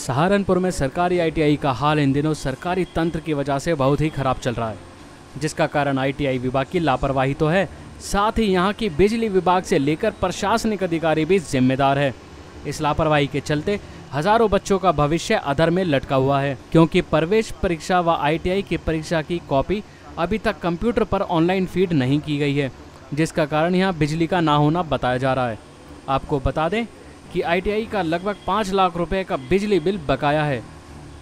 सहारनपुर में सरकारी आईटीआई का हाल इन दिनों सरकारी तंत्र की वजह से बहुत ही खराब चल रहा है, जिसका कारण आईटीआई विभाग की लापरवाही तो है, साथ ही यहाँ की बिजली विभाग से लेकर प्रशासनिक अधिकारी भी जिम्मेदार है। इस लापरवाही के चलते हजारों बच्चों का भविष्य अधर में लटका हुआ है, क्योंकि प्रवेश परीक्षा व आईटीआई की परीक्षा की कॉपी अभी तक कंप्यूटर पर ऑनलाइन फीड नहीं की गई है, जिसका कारण यहाँ बिजली का ना होना बताया जा रहा है। आपको बता दें कि आईटीआई का लगभग 5 लाख रुपए का बिजली बिल बकाया है,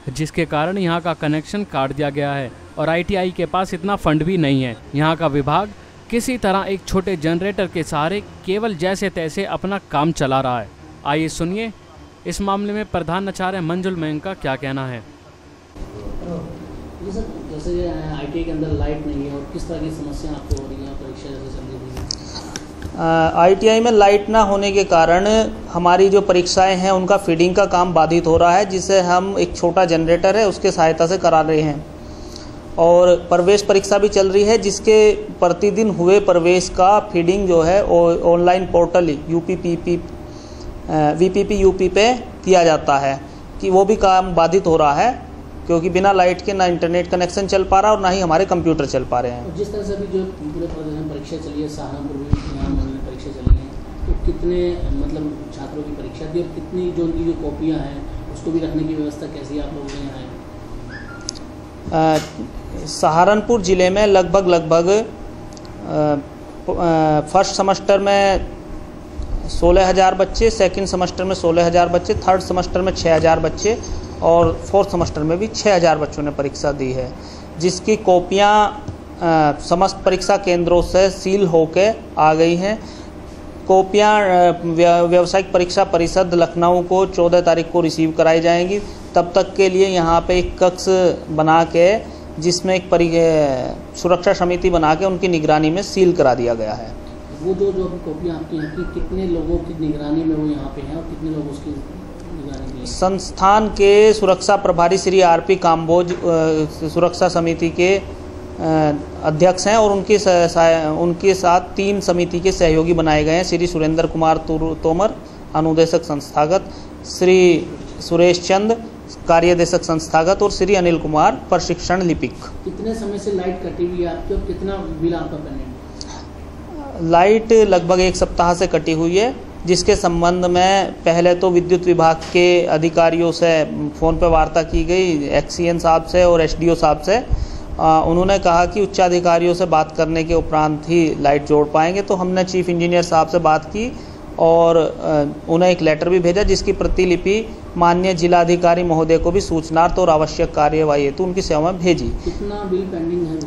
जिसके कारण यहाँ का कनेक्शन काट दिया गया है और आईटीआई के पास इतना फंड भी नहीं है। यहाँ का विभाग किसी तरह एक छोटे जनरेटर के सहारे केवल जैसे तैसे अपना काम चला रहा है। आइए सुनिए इस मामले में प्रधान आचार्य मंजुल मेंग का क्या कहना है। जैसे आईटीआई के अंदर लाइट नहीं है और किस तरह की समस्या आपको हो रही है परीक्षा जैसे चल रही है? आईटीआई में लाइट ना होने के कारण हमारी जो परीक्षाएं हैं उनका फीडिंग का काम बाधित हो रहा है, जिसे हम एक छोटा जनरेटर है उसके सहायता से करा रहे हैं। और प्रवेश परीक्षा भी चल रही है, जिसके प्रतिदिन हुए प्रवेश का फीडिंग जो है ऑनलाइन पोर्टल वीपीपी यूपी पे किया जाता है, कि वो भी काम बाधित हो रहा है, क्योंकि बिना लाइट के ना इंटरनेट कनेक्शन चल पा रहा और ना ही हमारे कंप्यूटर चल पा रहे हैं। जिस तरह से अभी जो पूरे प्रदेश में परीक्षा चली है, सहारनपुर में यहाँ में परीक्षा चली है, तो कितने मतलब छात्रों की परीक्षा थी और कितनी जो उनकी जो कॉपियाँ हैं उसको भी रखने की व्यवस्था कैसी आप लोगों ने यहाँ है? सहारनपुर ज़िले में लगभग फर्स्ट सेमेस्टर में 16,000 बच्चे, सेकंड सेमेस्टर में 16,000 बच्चे, थर्ड सेमेस्टर में 6,000 बच्चे और फोर्थ सेमेस्टर में भी 6,000 बच्चों ने परीक्षा दी है, जिसकी कॉपियाँ समस्त परीक्षा केंद्रों से सील होके आ गई हैं। कॉपियाँ व्यावसायिक परीक्षा परिषद लखनऊ को 14 तारीख को रिसीव कराई जाएंगी। तब तक के लिए यहाँ पे एक कक्ष बना के, जिसमें एक सुरक्षा समिति बना के उनकी निगरानी में सील करा दिया गया है। वो जो कॉपियाँ आपकी हैं कि कितने लोगों की निगरानी में वो यहाँ पे हैं और कितने लोग उसकी निगरानी में? संस्थान के सुरक्षा प्रभारी श्री आरपी काम्बोज सुरक्षा समिति के अध्यक्ष हैं और उनके साथ 3 समिति के सहयोगी बनाए गए हैं। श्री सुरेंद्र कुमार तोमर अनुदेशक संस्थागत, श्री सुरेश चंद कार्यदेशक संस्थागत और श्री अनिल कुमार प्रशिक्षण लिपिक। कितने समय से लाइट कटी हुई है आपकी और कितना बिल आपका पेंडिंग? लाइट लगभग 1 सप्ताह से कटी हुई है, जिसके संबंध में पहले तो विद्युत विभाग के अधिकारियों से फ़ोन पर वार्ता की गई, एक्सीएन साहब से और एसडीओ साहब से। उन्होंने कहा कि उच्चाधिकारियों से बात करने के उपरांत ही लाइट जोड़ पाएंगे। तो हमने चीफ इंजीनियर साहब से बात की और उन्हें एक लेटर भी भेजा, जिसकी प्रतिलिपि माननीय जिलाधिकारी महोदय को भी सूचनार्थ और आवश्यक कार्यवाही हेतु उनकी सेवा में भेजी। कितना बिल पेंडिंग है?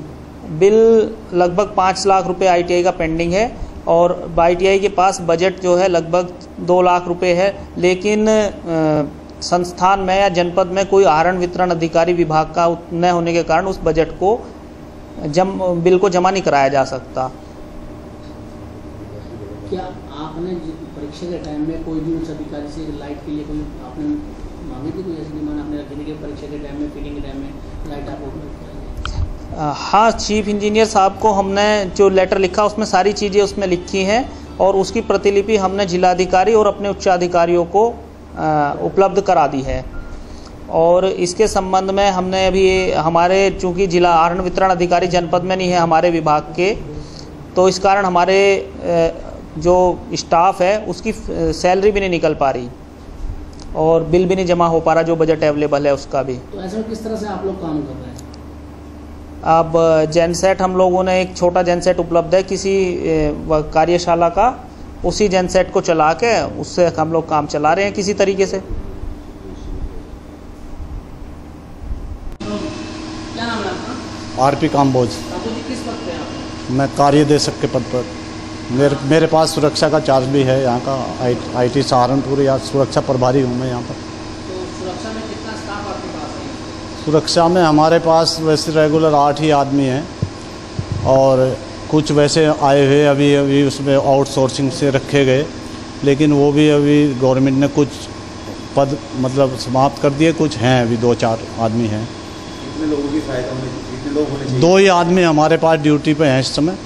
बिल लगभग 5 लाख रुपए आईटीआई का पेंडिंग है और आईटीआई के पास बजट जो है लगभग 2 लाख रुपए है, लेकिन संस्थान में या जनपद में कोई आहरण वितरण अधिकारी विभाग का न होने के कारण उस बजट को बिल को जमा नहीं कराया जा सकता। क्या आपने परीक्षा के टाइम में कोई भी उच्च अधिकारी से लाइट के लिए कोई आपने मांगी थी, कोई ऐसी डिमांड आपने रखी थी कि परीक्षा के टाइम में फीडिंग के टाइम में लाइट आप उपलब्ध कराएंगे? हाँ, चीफ इंजीनियर साहब को हमने जो लेटर लिखा उसमें सारी चीज़ें उसमें लिखी हैं और उसकी प्रतिलिपि हमने जिलाधिकारी और अपने उच्चाधिकारियों को उपलब्ध करा दी है। और इसके संबंध में हमने अभी हमारे चूँकि जिला आहरण वितरण अधिकारी जनपद में नहीं है हमारे विभाग के, तो इस कारण हमारे जो स्टाफ है उसकी सैलरी भी नहीं निकल पा रही और बिल भी नहीं जमा हो पा रहा जो बजट अवेलेबल है उसका भी। तो ऐसे में किस तरह से आप लोग काम कर रहे हैं? अब जेनसेट हम लोगों ने एक छोटा जेनसेट उपलब्ध है किसी कार्यशाला का, उसी जेनसेट को चला के उससे हम लोग काम चला रहे हैं किसी तरीके से। क्या नाम है आपका? आरपी काम्बोज। किस पद पे आप? मैं कार्यदेशक के पद पर। मेरे पास सुरक्षा का चार्ज भी है यहाँ का, आईटी सहारनपुर या सुरक्षा प्रभारी हूँ मैं यहाँ पर। तो सुरक्षा में कितना स्टाफ आपके पास है? सुरक्षा में हमारे पास वैसे रेगुलर 8 ही आदमी हैं और कुछ वैसे आए हुए अभी उसमें आउटसोर्सिंग से रखे गए, लेकिन वो भी अभी गवर्नमेंट ने कुछ पद मतलब समाप्त कर दिए, कुछ हैं अभी 2-4 आदमी हैं। कितने लोगों की सहायता में कितने लोग होने चाहिए? 2 ही आदमी हमारे पास ड्यूटी पे हैं इस समय,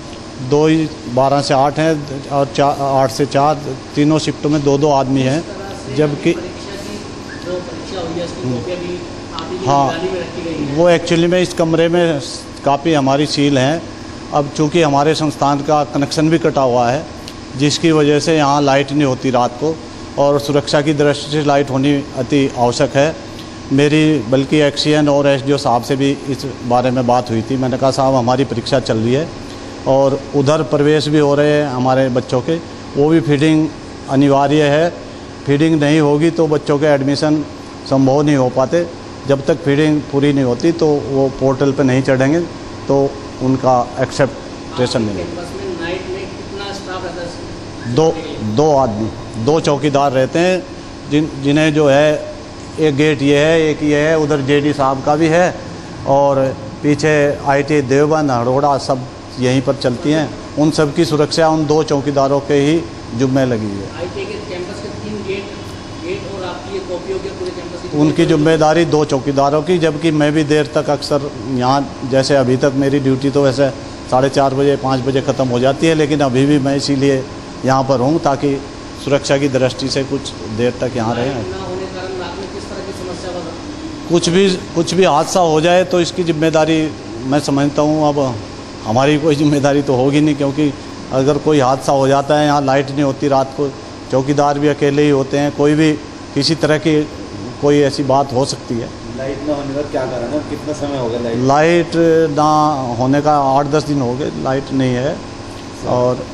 2 ही 12 से 8 हैं और 8 से 4 तीनों शिफ्टों में 2-2 आदमी हैं। जबकि परीक्षा हुई है कैंपस की कॉपियाँ भी आप ही की हाँ, निगरानी में रखी गई हैं। वो एक्चुअली में इस कमरे में काफ़ी हमारी सील हैं। अब चूँकि हमारे संस्थान का कनेक्शन भी कटा हुआ है, जिसकी वजह से यहाँ लाइट नहीं होती रात को, और सुरक्षा की दृष्टि से लाइट होनी अति आवश्यक है। मेरी बल्कि एक्सीएन और एसडीओ साहब से भी इस बारे में बात हुई थी। मैंने कहा साहब हमारी परीक्षा चल रही है और उधर प्रवेश भी हो रहे हैं हमारे बच्चों के, वो भी फीडिंग अनिवार्य है। फीडिंग नहीं होगी तो बच्चों के एडमिशन संभव नहीं हो पाते। जब तक फीडिंग पूरी नहीं होती तो वो पोर्टल पे नहीं चढ़ेंगे, तो उनका एक्सेप्टेशन नहीं होगा। कैंपस में नाइट में कितना स्टाफ रहता है? दो आदमी, 2 चौकीदार रहते हैं, जिन्हें जो है एक गेट ये है, एक ये है, उधर जेडी साहब का भी है, और पीछे आईटी देवबंद हड़ोड़ा सब यहीं पर चलती हैं। उन सब की सुरक्षा उन 2 चौकीदारों के ही जुम्मे लगी है। आईटी के कैंपस के 3 गेट और आपकी ये कॉपियों के पूरे कैंपस की उनकी जिम्मेदारी 2 चौकीदारों की, जबकि मैं भी देर तक अक्सर यहाँ, जैसे अभी तक मेरी ड्यूटी तो वैसे 4:30 बजे 5 बजे ख़त्म हो जाती है, लेकिन अभी भी मैं इसीलिए यहाँ पर हूँ ताकि सुरक्षा की दृष्टि से कुछ देर तक यहाँ रहें। ना होने के कारण रात में किस तरह की समस्या बता? कुछ भी हादसा हो जाए तो इसकी जिम्मेदारी मैं समझता हूँ अब हमारी कोई जिम्मेदारी तो होगी नहीं, क्योंकि अगर कोई हादसा हो जाता है, यहाँ लाइट नहीं होती रात को, चौकीदार भी अकेले ही होते हैं, कोई भी किसी तरह की कोई ऐसी बात हो सकती है। लाइट ना होने का क्या कारण है? कितना समय हो गया लाइट ना होने का? 8-10 दिन हो गए लाइट नहीं है, और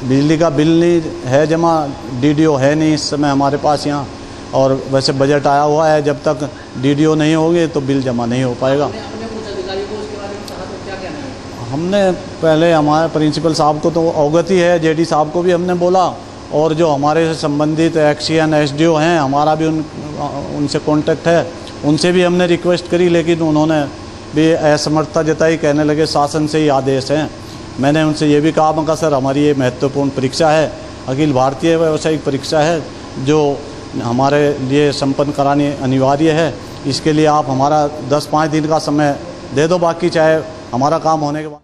बिजली का बिल नहीं है जमा, डीडीओ है नहीं इस समय हमारे पास यहाँ, और वैसे बजट आया हुआ है, जब तक डीडीओ नहीं होंगे तो बिल जमा नहीं हो पाएगा। अपने कुछ अधिकारियों को इसके बारे में कहा तो क्या कहना है? हमने पहले हमारे प्रिंसिपल साहब को तो अवगत ही है, जेडी साहब को भी हमने बोला, और जो हमारे से संबंधित एक्सीएन एसडीओ हैं, हमारा भी उनसे कांटेक्ट है, उनसे भी हमने रिक्वेस्ट करी, लेकिन उन्होंने भी असमर्थता जताई, कहने लगे शासन से ही आदेश हैं। मैंने उनसे ये भी कहा, मगर सर हमारी ये महत्वपूर्ण परीक्षा है, अखिल भारतीय व्यावसायिक परीक्षा है, जो हमारे लिए संपन्न करानी अनिवार्य है, इसके लिए आप हमारा 10-5 दिन का समय दे दो, बाकी चाहे हमारा काम होने के बाद।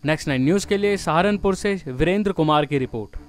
नेक्स्ट 9 न्यूज़ के लिए सहारनपुर से वीरेंद्र कुमार की रिपोर्ट।